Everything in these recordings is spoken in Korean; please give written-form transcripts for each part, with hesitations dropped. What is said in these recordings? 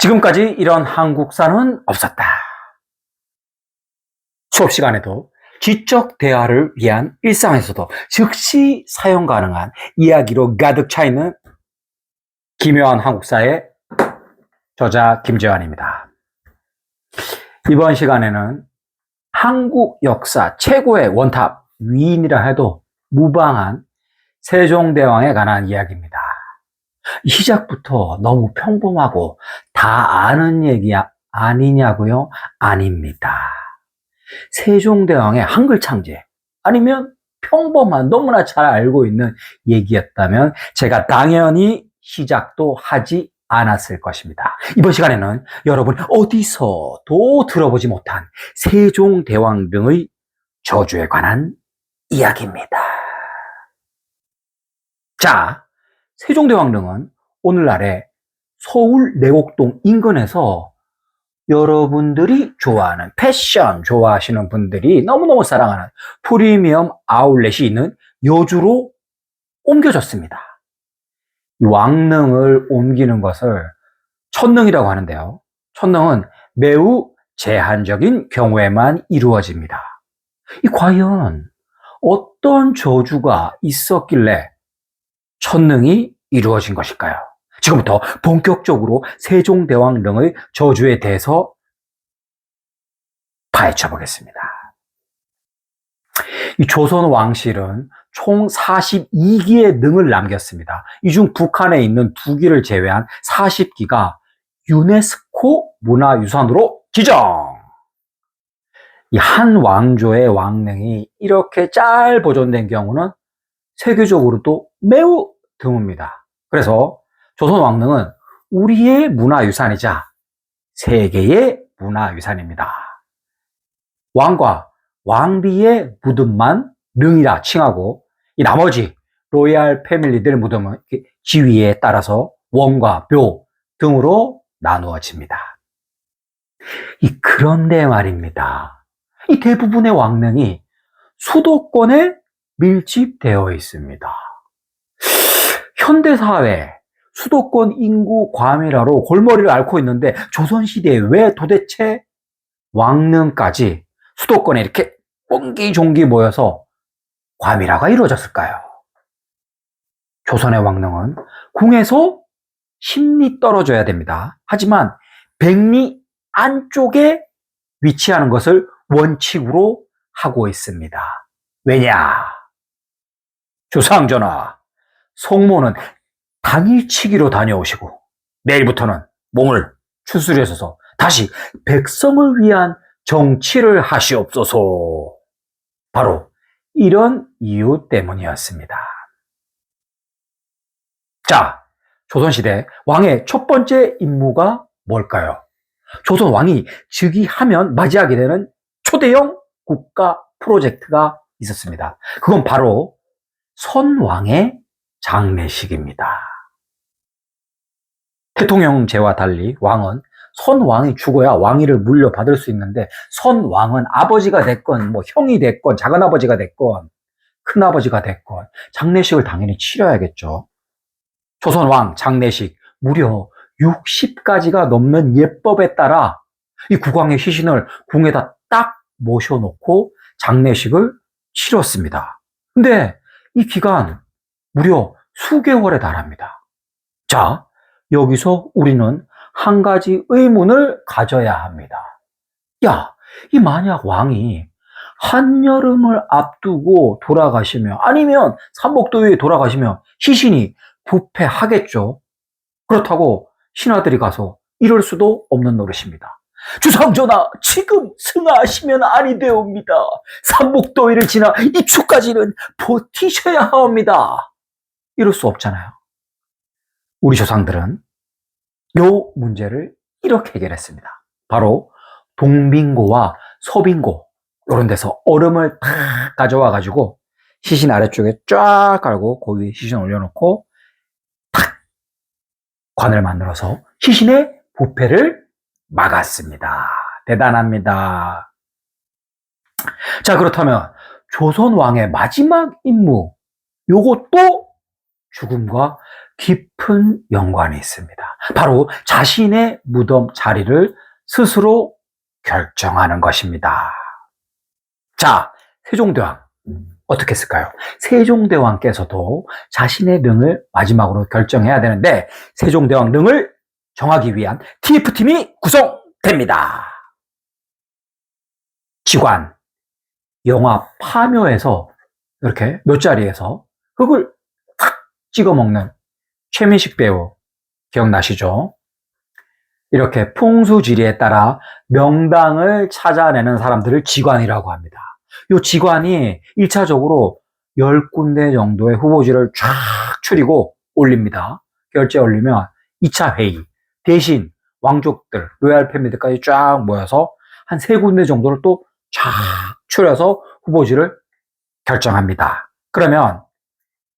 지금까지 이런 한국사는 없었다. 수업 시간에도 지적 대화를 위한 일상에서도 즉시 사용 가능한 이야기로 가득 차 있는 기묘한 한국사의 저자 김재환입니다. 이번 시간에는 한국 역사 최고의 원탑 위인이라 해도 무방한 세종대왕에 관한 이야기입니다. 시작부터 너무 평범하고 다 아는 얘기 아니냐고요? 아닙니다. 세종대왕의 한글 창제 아니면 평범한 너무나 잘 알고 있는 얘기였다면 제가 당연히 시작도 하지 않았을 것입니다. 이번 시간에는 여러분 어디서도 들어보지 못한 세종대왕 등의 저주에 관한 이야기입니다. 자, 세종대왕 등은 오늘날의 서울 내곡동 인근에서 여러분들이 좋아하는 패션 좋아하시는 분들이 너무너무 사랑하는 프리미엄 아울렛이 있는 여주로 옮겨졌습니다. 이 왕릉을 옮기는 것을 천능이라고 하는데요. 천능은 매우 제한적인 경우에만 이루어집니다. 과연 어떤 저주가 있었길래 천능이 이루어진 것일까요? 지금부터 본격적으로 세종대왕 등의 저주에 대해서 파헤쳐 보겠습니다. 이 조선 왕실은 총 42기의 능을 남겼습니다. 이 중 북한에 있는 2기를 제외한 40기가 유네스코 문화유산으로 지정! 이 한 왕조의 왕릉이 이렇게 잘 보존된 경우는 세계적으로도 매우 드뭅니다. 그래서 조선 왕릉은 우리의 문화유산이자 세계의 문화유산입니다. 왕과 왕비의 무덤만 릉이라 칭하고 이 나머지 로얄 패밀리들 무덤은 지위에 따라서 원과 묘 등으로 나누어집니다. 그런데 말입니다. 이 대부분의 왕릉이 수도권에 밀집되어 있습니다. 현대사회 수도권 인구 과밀화로 골머리를 앓고 있는데 조선시대에 왜 도대체 왕릉까지 수도권에 이렇게 옹기종기 모여서 과밀화가 이루어졌을까요? 조선의 왕릉은 궁에서 10리 떨어져야 됩니다. 하지만 100리 안쪽에 위치하는 것을 원칙으로 하고 있습니다. 왜냐? 주상전하, 성모는 당일치기로 다녀오시고 내일부터는 몸을 추스려서 다시 백성을 위한 정치를 하시옵소서. 바로 이런 이유 때문이었습니다. 자, 조선시대 왕의 첫 번째 임무가 뭘까요? 조선 왕이 즉위하면 맞이하게 되는 초대형 국가 프로젝트가 있었습니다. 그건 바로 선왕의 장례식입니다. 대통령제와 달리 왕은 선왕이 죽어야 왕위를 물려받을 수 있는데 선왕은 아버지가 됐건 형이 됐건 작은아버지가 됐건 큰아버지가 됐건 장례식을 당연히 치러야겠죠. 조선왕 장례식 무려 60가지가 넘는 예법에 따라 이 국왕의 시신을 궁에다 딱 모셔놓고 장례식을 치렀습니다. 근데 이 기간 무려 수개월에 달합니다. 자, 여기서 우리는 한 가지 의문을 가져야 합니다. 이 만약 왕이 한여름을 앞두고 돌아가시면 아니면 삼복도에 돌아가시면 시신이 부패하겠죠. 그렇다고 신하들이 가서 이럴 수도 없는 노릇입니다. 주상전하, 지금 승하하시면 아니 되옵니다. 삼복도일을 지나 입추까지는 버티셔야 합니다. 이럴 수 없잖아요. 우리 조상들은 요 문제를 이렇게 해결했습니다. 바로 동빙고와 서빙고 이런 데서 얼음을 탁 가져와 가지고 시신 아래쪽에 쫙 깔고 그 위에 시신 올려놓고 탁 관을 만들어서 시신의 부패를 막았습니다. 대단합니다. 자, 그렇다면 조선 왕의 마지막 임무, 요것도 죽음과 깊은 연관이 있습니다. 바로 자신의 무덤 자리를 스스로 결정하는 것입니다. 자, 세종대왕 어떻게 했을까요? 세종대왕께서도 자신의 릉을 마지막으로 결정해야 되는데 세종대왕 릉을 정하기 위한 TF팀이 구성됩니다. 지관, 영화 파묘에서 이렇게 묘자리에서 흙을 탁 찍어 먹는 최민식 배우 기억나시죠? 이렇게 풍수지리에 따라 명당을 찾아내는 사람들을 지관이라고 합니다. 이 지관이 1차적으로 10군데 정도의 후보지를 쫙 추리고 올립니다. 결제 올리면 2차 회의 대신 왕족들, 로얄 패밀리까지 쫙 모여서 한 3군데 정도를 또 쫙 추려서 후보지를 결정합니다. 그러면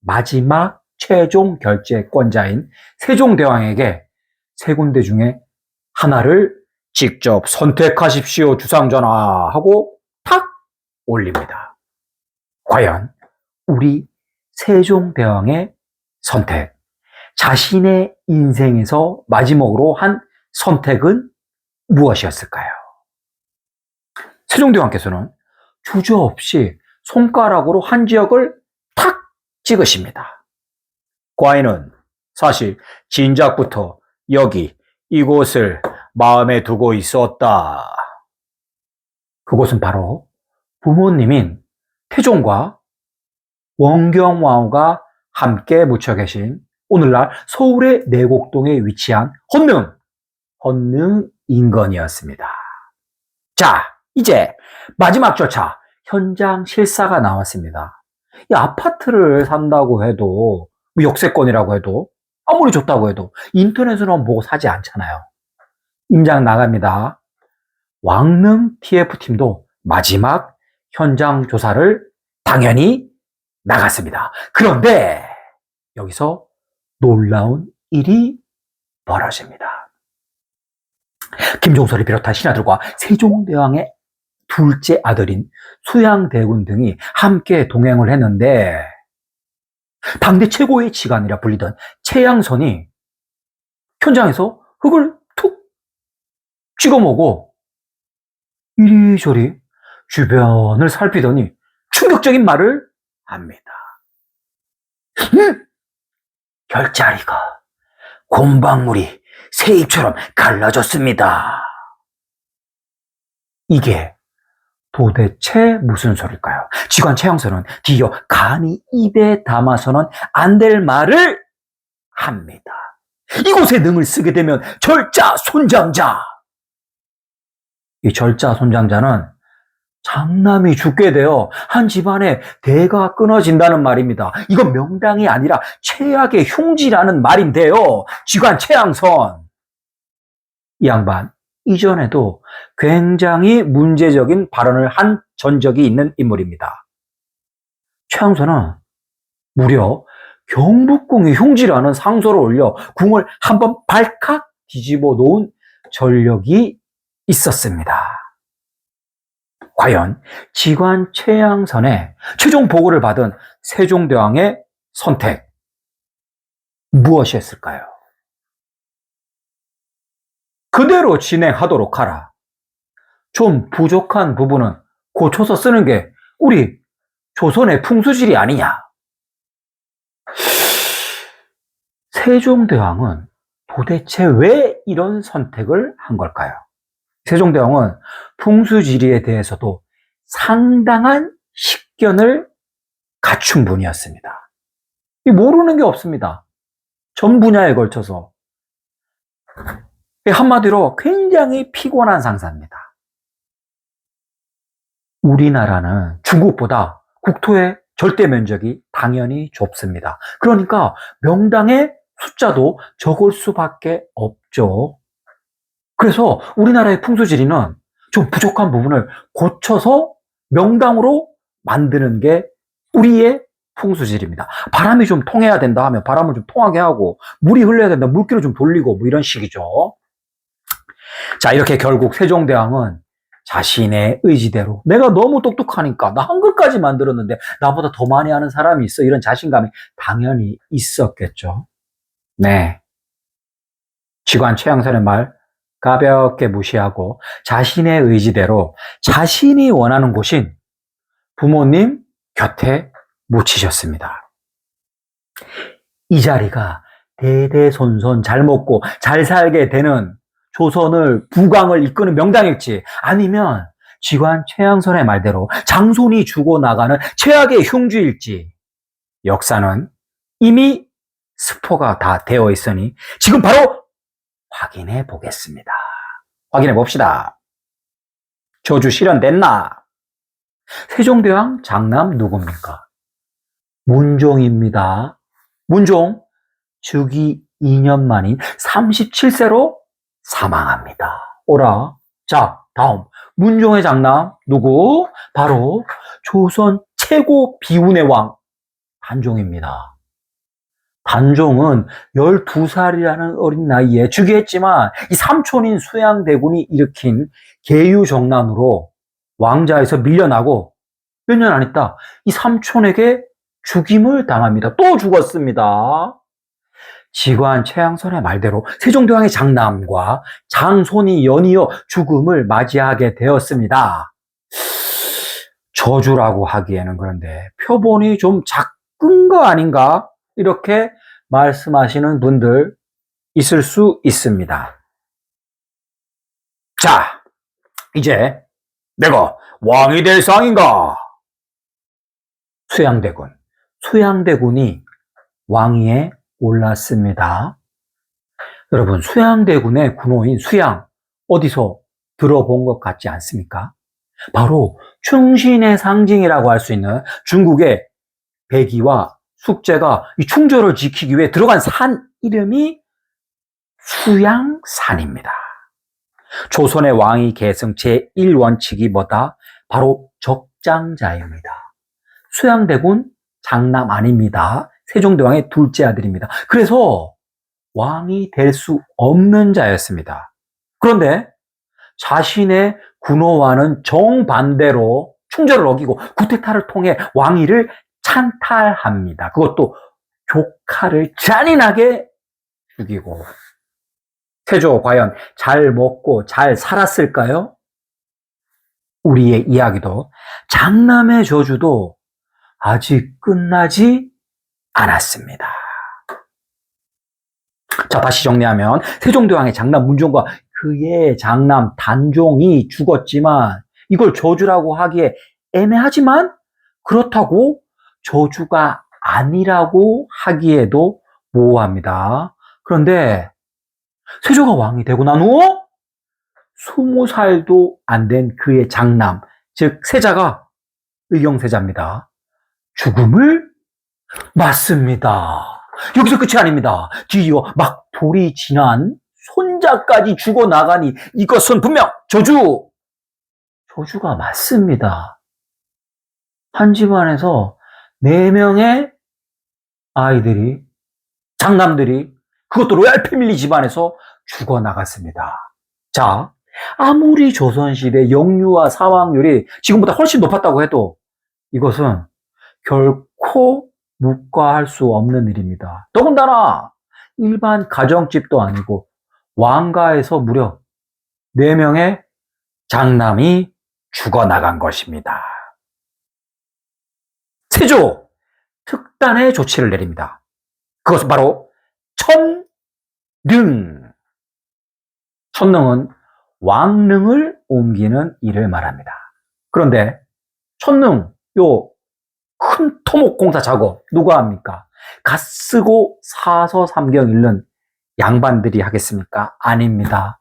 마지막 최종 결재권자인 세종대왕에게 3군데 중에 하나를 직접 선택하십시오, 주상전하 하고 탁 올립니다. 과연 우리 세종대왕의 선택, 자신의 인생에서 마지막으로 한 선택은 무엇이었을까요? 세종대왕께서는 주저없이 손가락으로 한 지역을 탁 찍으십니다. 과인은 사실 진작부터 여기 이곳을 마음에 두고 있었다. 그곳은 바로 부모님인 태종과 원경왕후가 함께 묻혀 계신 오늘날 서울의 내곡동에 위치한 헌능 인건이었습니다. 자, 이제 마지막 절차, 현장 실사가 나왔습니다. 이 아파트를 산다고 해도, 역세권이라고 해도, 아무리 좋다고 해도 인터넷으로 보고 사지 않잖아요. 임장 나갑니다. 왕릉 TF팀도 마지막 현장 조사를 당연히 나갔습니다. 그런데 여기서 놀라운 일이 벌어집니다. 김종서를 비롯한 신하들과 세종대왕의 둘째 아들인 수양대군 등이 함께 동행을 했는데 당대 최고의 지관이라 불리던 최양선이 현장에서 흙을 툭 찍어먹고 이리저리 주변을 살피더니 충격적인 말을 합니다. 별자리가 곰방울이 새잎처럼 갈라졌습니다. 이게 도대체 무슨 소릴까요? 지관 최양선은 뒤이어 간이 입에 담아서는 안 될 말을 합니다. 이곳에 능을 쓰게 되면 절자 손장자. 이 절자 손장자는 장남이 죽게 되어 한 집안의 대가 끊어진다는 말입니다. 이건 명당이 아니라 최악의 흉지라는 말인데요. 지관 최양선. 이 양반 이전에도 굉장히 문제적인 발언을 한 전적이 있는 인물입니다. 최양선은 무려 경복궁의 흉지라는 상소를 올려 궁을 한번 발칵 뒤집어 놓은 전력이 있었습니다. 과연 지관 최양선의 최종 보고를 받은 세종대왕의 선택 무엇이었을까요? 그대로 진행하도록 하라. 좀 부족한 부분은 고쳐서 쓰는 게 우리 조선의 풍수질이 아니냐. 세종대왕은 도대체 왜 이런 선택을 한 걸까요? 세종대왕은 풍수지리에 대해서도 상당한 식견을 갖춘 분이었습니다. 모르는 게 없습니다. 전 분야에 걸쳐서. 한마디로 굉장히 피곤한 상사입니다. 우리나라는 중국보다 국토의 절대 면적이 당연히 좁습니다. 그러니까 명당의 숫자도 적을 수밖에 없죠. 그래서 우리나라의 풍수지리는 좀 부족한 부분을 고쳐서 명당으로 만드는 게 우리의 풍수지리입니다. 바람이 좀 통해야 된다 하면 바람을 좀 통하게 하고, 물이 흘러야 된다 물길을 좀 돌리고, 뭐 이런 식이죠. 자, 이렇게 결국 세종대왕은 자신의 의지대로 내가 너무 똑똑하니까 나 한글까지 만들었는데 나보다 더 많이 하는 사람이 있어, 이런 자신감이 당연히 있었겠죠. 네. 직관 최양선의 말 가볍게 무시하고 자신의 의지대로 자신이 원하는 곳인 부모님 곁에 묻히셨습니다. 이 자리가 대대손손 잘 먹고 잘 살게 되는 조선을 부강을 이끄는 명당일지 아니면 직관 최양선의 말대로 장손이 죽어나가는 최악의 흉주일지 역사는 이미 스포가 다 되어 있으니 지금 바로 확인해 보겠습니다. 확인해 봅시다. 조주 실현됐나? 세종대왕 장남 누굽니까? 문종입니다. 문종 즉위 2년 만인 37세로 사망합니다. 오라. 자, 다음 문종의 장남 누구? 바로 조선 최고 비운의 왕 단종입니다. 단종은 12살이라는 어린 나이에 즉위했지만 이 삼촌인 수양대군이 일으킨 계유정난으로 왕자에서 밀려나고 몇 년 안 있다 이 삼촌에게 죽임을 당합니다. 또 죽었습니다. 직관 최양선의 말대로 세종대왕의 장남과 장손이 연이어 죽음을 맞이하게 되었습니다. 저주라고 하기에는 그런데 표본이 좀 작은 거 아닌가? 이렇게 말씀하시는 분들 있을 수 있습니다. 자, 이제 내가 왕이 될 상인가? 수양대군이 왕위에 올랐습니다. 여러분, 수양대군의 군호인 수양 어디서 들어본 것 같지 않습니까? 바로 충신의 상징이라고 할 수 있는 중국의 백이와 숙제가 이 충조를 지키기 위해 들어간 산 이름이 수양산입니다. 조선의 왕위 계승 제1원칙이 뭐다? 바로 적장자입니다. 수양대군 장남 아닙니다. 세종대왕의 둘째 아들입니다. 그래서 왕이 될 수 없는 자였습니다. 그런데 자신의 군호와는 정반대로 충조를 어기고 쿠데타를 통해 왕위를 찬탈합니다. 그것도 조카를 잔인하게 죽이고. 세조 과연 잘 먹고 잘 살았을까요? 우리의 이야기도 장남의 저주도 아직 끝나지 않았습니다. 자, 다시 정리하면 세종대왕의 장남 문종과 그의 장남 단종이 죽었지만 이걸 저주라고 하기에 애매하지만 그렇다고 저주가 아니라고 하기에도 모호합니다. 그런데 세조가 왕이 되고 난 후 20살도 안 된 그의 장남, 즉 세자가 의경세자입니다. 죽음을 맞습니다. 여기서 끝이 아닙니다. 뒤이어 막 돌이 지난 손자까지 죽어나가니 이것은 분명 저주가 맞습니다. 한 집안에서 4명의 아이들이, 장남들이, 그것도 로얄 패밀리 집안에서 죽어나갔습니다. 자, 아무리 조선시대 영유아 사망률이 지금보다 훨씬 높았다고 해도 이것은 결코 묵과할 수 없는 일입니다. 더군다나 일반 가정집도 아니고 왕가에서 무려 4명의 장남이 죽어나간 것입니다. 세조 특단의 조치를 내립니다. 그것은 바로 천능. 천능은 왕릉을 옮기는 일을 말합니다. 그런데 천능, 요 큰 토목공사 작업 누가 합니까? 갓쓰고 사서삼경 읽는 양반들이 하겠습니까? 아닙니다.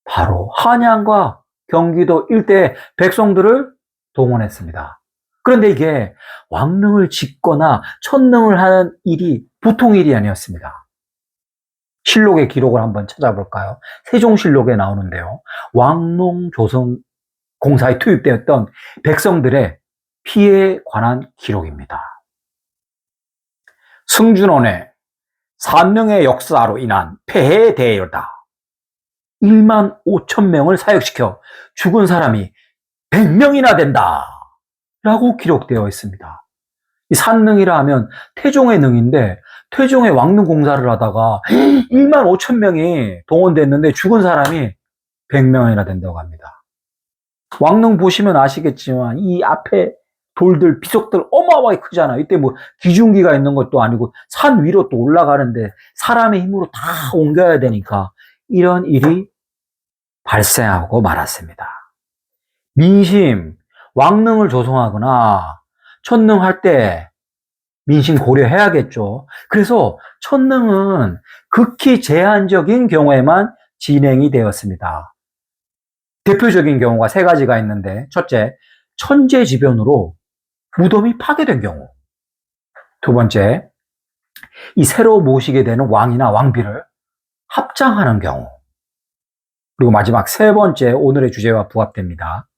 바로 한양과 경기도 일대의 백성들을 동원했습니다. 그런데 이게 왕릉을 짓거나 천능을 하는 일이 보통 일이 아니었습니다. 실록의 기록을 한번 찾아볼까요? 세종실록에 나오는데요. 왕농조성 공사에 투입되었던 백성들의 피해에 관한 기록입니다. 승준원의 산릉의 역사로 인한 폐해에 대하여다. 1만 5천 명을 사역시켜 죽은 사람이 100명이나 된다. 라고 기록되어 있습니다. 이 산능이라 하면 태종의 능인데 태종의 왕릉 공사를 하다가 1만 5천 명이 동원됐는데 죽은 사람이 100명이나 된다고 합니다. 왕릉 보시면 아시겠지만 이 앞에 돌들, 비석들 어마어마하게 크잖아요. 이때 뭐 기중기가 있는 것도 아니고 산 위로 또 올라가는데 사람의 힘으로 다 옮겨야 되니까 이런 일이 발생하고 말았습니다. 민심, 왕릉을 조성하거나 천능할 때 민심 고려해야겠죠. 그래서 천능은 극히 제한적인 경우에만 진행이 되었습니다. 대표적인 경우가 세 가지가 있는데, 첫째, 천재지변으로 무덤이 파괴된 경우. 두 번째, 이 새로 모시게 되는 왕이나 왕비를 합장하는 경우. 그리고 마지막 세 번째, 오늘의 주제와 부합됩니다.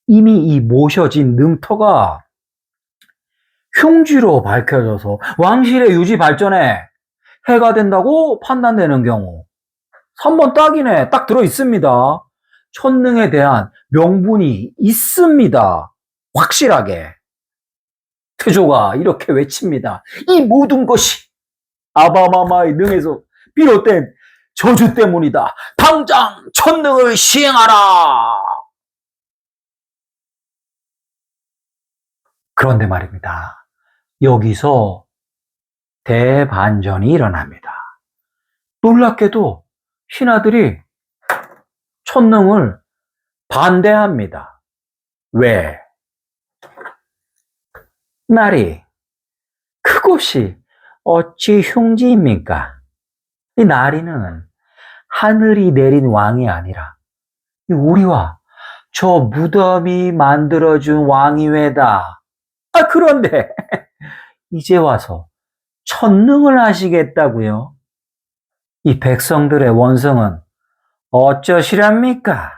이미 이 모셔진 능터가 흉지로 밝혀져서 왕실의 유지 발전에 해가 된다고 판단되는 경우. 3번 딱이네. 딱 들어 있습니다. 천능에 대한 명분이 있습니다. 확실하게. 태조가 이렇게 외칩니다. 이 모든 것이 아바마마의 능에서 비롯된 저주 때문이다. 당장 천능을 시행하라. 그런데 말입니다. 여기서 대반전이 일어납니다. 놀랍게도 신하들이 천능을 반대합니다. 왜? 날이 그곳이 어찌 흉지입니까? 이 나리는 하늘이 내린 왕이 아니라 우리와 저 무덤이 만들어준 왕이외다. 그런데 이제 와서 천능을 하시겠다고요? 이 백성들의 원성은 어쩌시렵니까?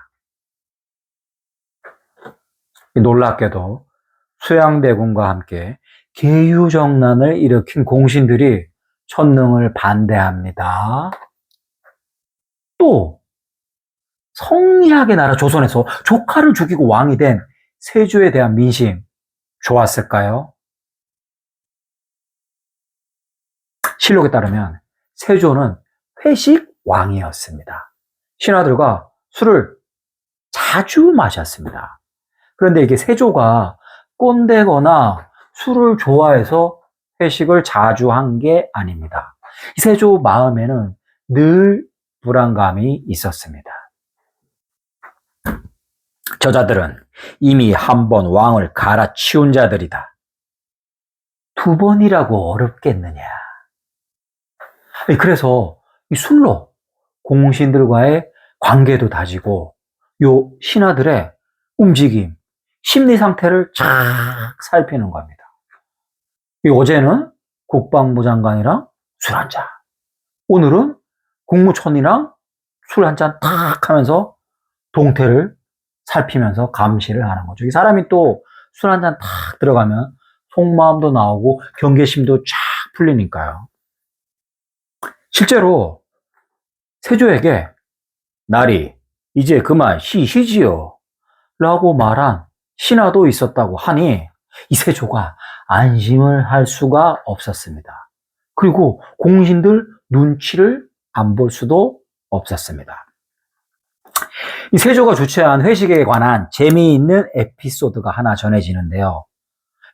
놀랍게도 수양대군과 함께 계유정난을 일으킨 공신들이 천능을 반대합니다. 또 성리학의 나라 조선에서 조카를 죽이고 왕이 된 세조에 대한 민심 좋았을까요? 실록에 따르면 세조는 회식 왕이었습니다. 신하들과 술을 자주 마셨습니다. 그런데 이게 세조가 꼰대거나 술을 좋아해서 회식을 자주 한 게 아닙니다. 세조 마음에는 늘 불안감이 있었습니다. 저자들은 이미 한 번 왕을 갈아치운 자들이다. 두 번이라고 어렵겠느냐. 그래서 이 술로 공신들과의 관계도 다지고 요 신하들의 움직임, 심리 상태를 쫙 살피는 겁니다. 어제는 국방부 장관이랑 술 한 잔, 오늘은 국무총리랑 술 한 잔 탁 하면서 동태를 살피면서 감시를 하는 거죠. 이 사람이 또 술 한 잔 탁 들어가면 속마음도 나오고 경계심도 쫙 풀리니까요. 실제로 세조에게 날이 이제 그만 쉬시지요 라고 말한 신하도 있었다고 하니 이 세조가 안심을 할 수가 없었습니다. 그리고 공신들 눈치를 안 볼 수도 없었습니다. 이 세조가 주최한 회식에 관한 재미있는 에피소드가 하나 전해지는데요.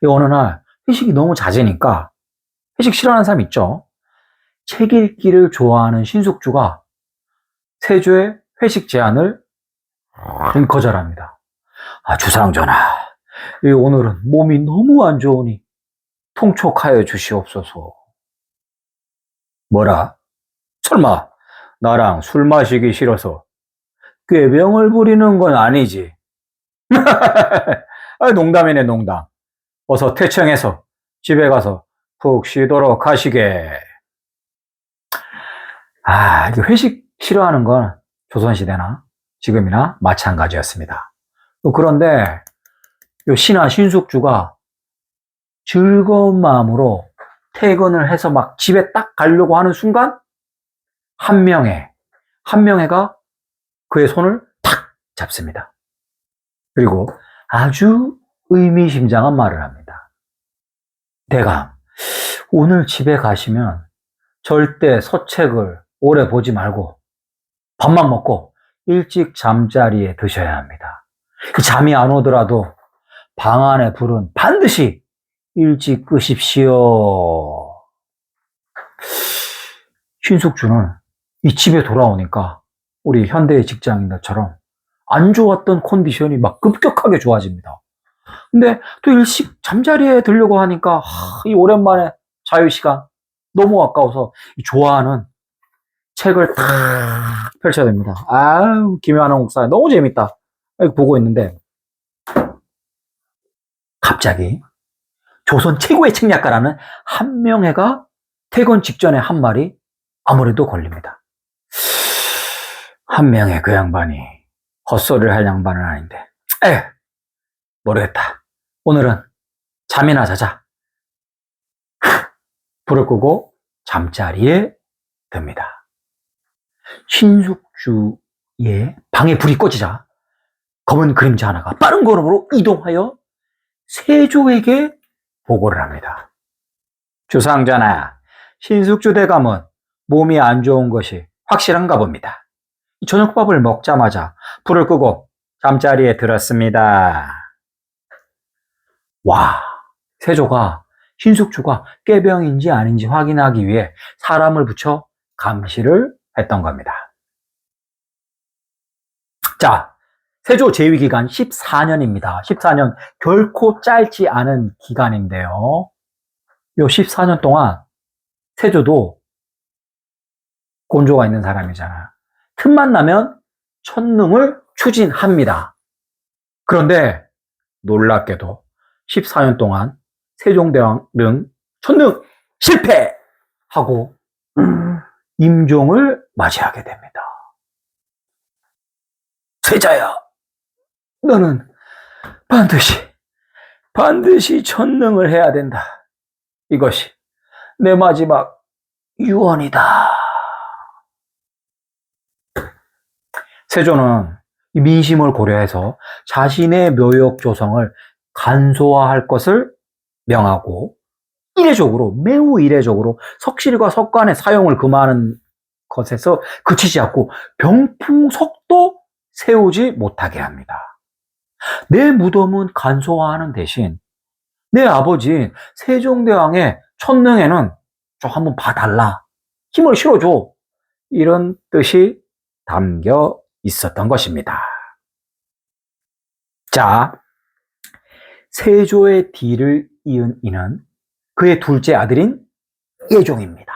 어느 날 회식이 너무 잦으니까 회식 싫어하는 사람 있죠? 책 읽기를 좋아하는 신숙주가 세조의 회식 제안을 거절합니다. 주상 전하, 오늘은 몸이 너무 안 좋으니 통촉하여 주시옵소서. 뭐라? 설마 나랑 술 마시기 싫어서 꾀병을 부리는 건 아니지? 농담이네, 농담. 어서 퇴청해서 집에 가서 푹 쉬도록 하시게. 이게 회식 싫어하는 건 조선시대나 지금이나 마찬가지였습니다. 그런데 요 신하 신숙주가 즐거운 마음으로 퇴근을 해서 막 집에 딱 가려고 하는 순간 한명회가 그의 손을 탁 잡습니다. 그리고 아주 의미심장한 말을 합니다. 대감, 오늘 집에 가시면 절대 서책을 오래 보지 말고 밥만 먹고 일찍 잠자리에 드셔야 합니다. 잠이 안 오더라도 방 안의 불은 반드시 일찍 끄십시오. 신숙주는 이 집에 돌아오니까 우리 현대의 직장인들처럼 안 좋았던 컨디션이 막 급격하게 좋아집니다. 근데 또 일찍 잠자리에 들려고 하니까 이 오랜만에 자유시간 너무 아까워서 좋아하는 책을 탁 펼쳐야 됩니다. 아유, 김연한 목사 너무 재밌다. 이렇게 보고 있는데 갑자기 조선 최고의 책략가라는 한명회가 퇴근 직전에 한 말이 아무래도 걸립니다. 한명회 그 양반이 헛소리를 할 양반은 아닌데 모르겠다. 오늘은 잠이나 자자. 불을 끄고 잠자리에 듭니다. 신숙주의 방에 불이 꺼지자 검은 그림자 하나가 빠른 걸음으로 이동하여 세조에게 보고를 합니다. 주상전하, 신숙주 대감은 몸이 안 좋은 것이 확실한가 봅니다. 저녁밥을 먹자마자 불을 끄고 잠자리에 들었습니다. 와, 세조가 신숙주가 꾀병인지 아닌지 확인하기 위해 사람을 붙여 감시를 했던 겁니다. 자, 세조 재위 기간 14년입니다. 14년 결코 짧지 않은 기간인데요. 요 14년 동안 세조도 곤조가 있는 사람이잖아요. 틈만 나면 천능을 추진합니다. 그런데 놀랍게도 14년 동안 세종대왕은 천능 실패하고 임종을 맞이하게 됩니다. 세자야, 너는 반드시 천능을 해야 된다. 이것이 내 마지막 유언이다. 세조는 민심을 고려해서 자신의 묘역 조성을 간소화할 것을 명하고 매우 이례적으로 석실과 석관의 사용을 금하는 것에서 그치지 않고 병풍석도 세우지 못하게 합니다. 내 무덤은 간소화하는 대신 내 아버지 세종대왕의 천능에는 좀 한번 봐달라. 힘을 실어줘. 이런 뜻이 담겨 있었던 것입니다. 자, 세조의 뒤를 이은 이는 그의 둘째 아들인 예종입니다.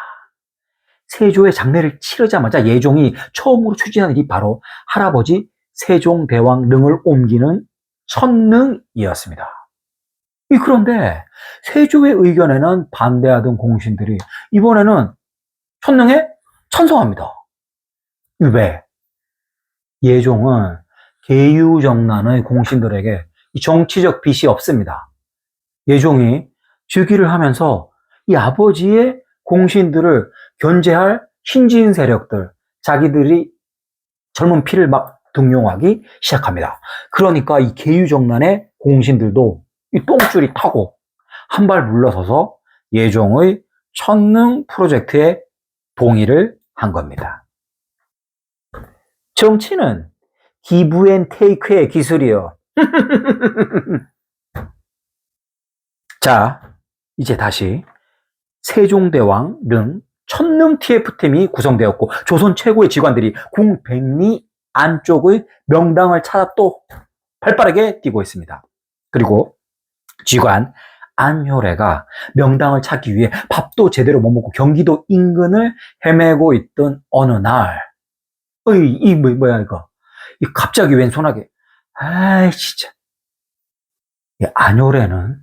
세조의 장례를 치르자마자 예종이 처음으로 추진한 일이 바로 할아버지 세종대왕 능을 옮기는 천능이었습니다. 그런데 세조의 의견에는 반대하던 공신들이 이번에는 천능에 찬성합니다. 왜? 예종은 계유정난의 공신들에게 정치적 빚이 없습니다. 예종이 즉위를 하면서 이 아버지의 공신들을 견제할 신진 세력들, 자기들이 젊은 피를 막 등용하기 시작합니다. 그러니까 이 계유정난의 공신들도 이 똥줄이 타고 한 발 물러서서 예종의 천능 프로젝트에 동의를 한 겁니다. 정치는 기브 앤 테이크의 기술이요. 자, 이제 다시 세종대왕 능 천능 TF팀이 구성되었고 조선 최고의 직관들이 궁 백리 안쪽의 명당을 찾아 또 발빠르게 뛰고 있습니다. 그리고 직관 안효래가 명당을 찾기 위해 밥도 제대로 못 먹고 경기도 인근을 헤매고 있던 어느 날, 뭐야 이거? 갑자기 왼손하게, 진짜. 안효래는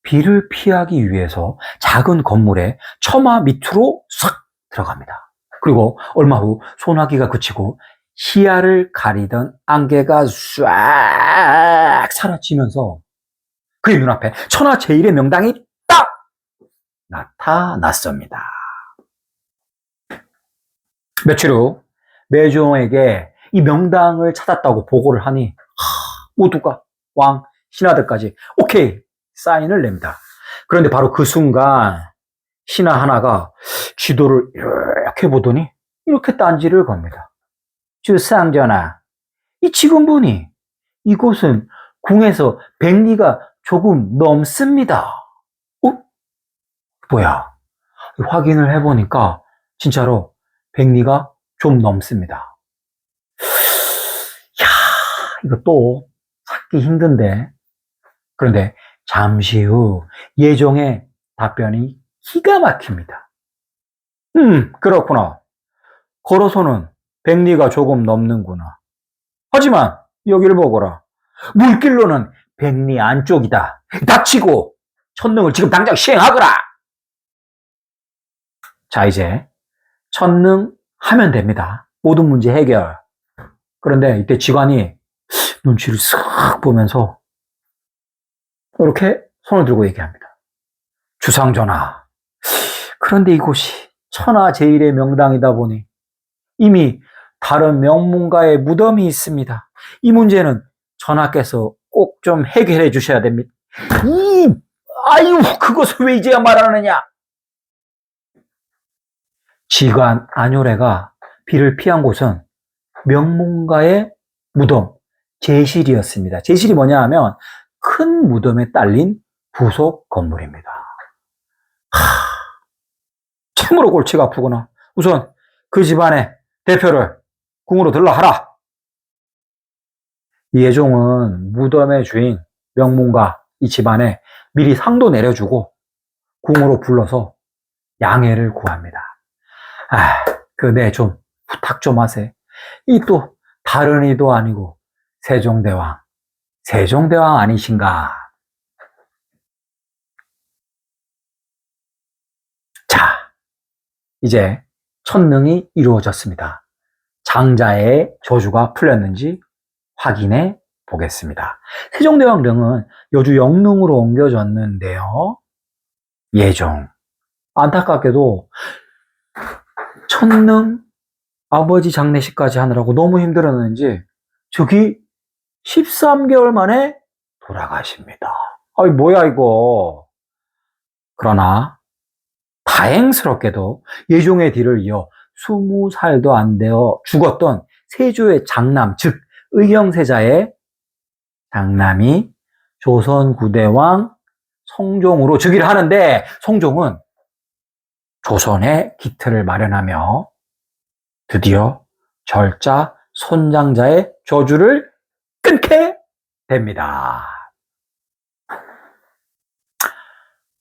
비를 피하기 위해서 작은 건물에 처마 밑으로 싹 들어갑니다. 그리고 얼마 후 소나기가 그치고 시야를 가리던 안개가 싹 사라지면서 그의 눈앞에 천하 제일의 명당이 딱 나타났습니다. 며칠 후 매종에게 이 명당을 찾았다고 보고를 하니 모두가 왕, 신하들까지 오케이 사인을 냅니다. 그런데 바로 그 순간 신하 하나가 지도를 이렇게 보더니 이렇게 딴지를 겁니다. 주상전하, 이 지금 보니 이곳은 궁에서 백리가 조금 넘습니다. 뭐야? 확인을 해보니까 진짜로 백리가 좀 넘습니다. 야, 이거 또 찾기 힘든데. 그런데 잠시 후 예종의 답변이 기가 막힙니다. 그렇구나. 걸어서는 백리가 조금 넘는구나. 하지만 여기를 보거라. 물길로는 백리 안쪽이다. 닥치고 천능을 지금 당장 시행하거라. 자, 이제 천능 하면 됩니다. 모든 문제 해결. 그런데 이때 지관이 눈치를 쓱 보면서 이렇게 손을 들고 얘기합니다. 주상전하, 그런데 이곳이 천하제일의 명당이다 보니 이미 다른 명문가의 무덤이 있습니다. 이 문제는 전하께서 꼭 좀 해결해 주셔야 됩니다. 아유, 그것을 왜 이제야 말하느냐? 지관 안효래가 비를 피한 곳은 명문가의 무덤, 제실이었습니다. 제실이 뭐냐 하면 큰 무덤에 딸린 부속 건물입니다. 참으로 골치가 아프구나. 우선 그 집안의 대표를 궁으로 들러하라. 예종은 무덤의 주인 명문가 이 집안에 미리 상도 내려주고 궁으로 불러서 양해를 구합니다. 좀 부탁 좀 하세. 이 또 다른 이도 아니고 세종대왕 아니신가? 자, 이제 천능이 이루어졌습니다. 장자의 저주가 풀렸는지 확인해 보겠습니다. 세종대왕 릉은 여주 영릉으로 옮겨졌는데요. 예종, 안타깝게도 천능 아버지 장례식까지 하느라고 너무 힘들었는지 저기 13개월 만에 돌아가십니다. 아이, 뭐야 이거. 그러나 다행스럽게도 예종의 뒤를 이어 20살도 안 되어 죽었던 세조의 장남, 즉 의경세자의 장남이 조선 9대왕 성종으로 즉위를 하는데, 성종은 조선의 기틀을 마련하며 드디어 절자 손장자의 저주를 끊게 됩니다.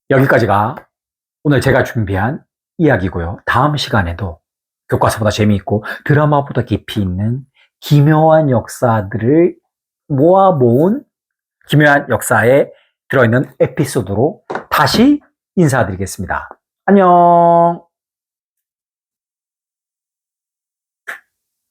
여기까지가 오늘 제가 준비한 이야기고요. 다음 시간에도 교과서보다 재미있고 드라마보다 깊이 있는 기묘한 역사들을 모아모은 기묘한 역사에 들어있는 에피소드로 다시 인사드리겠습니다. 안녕.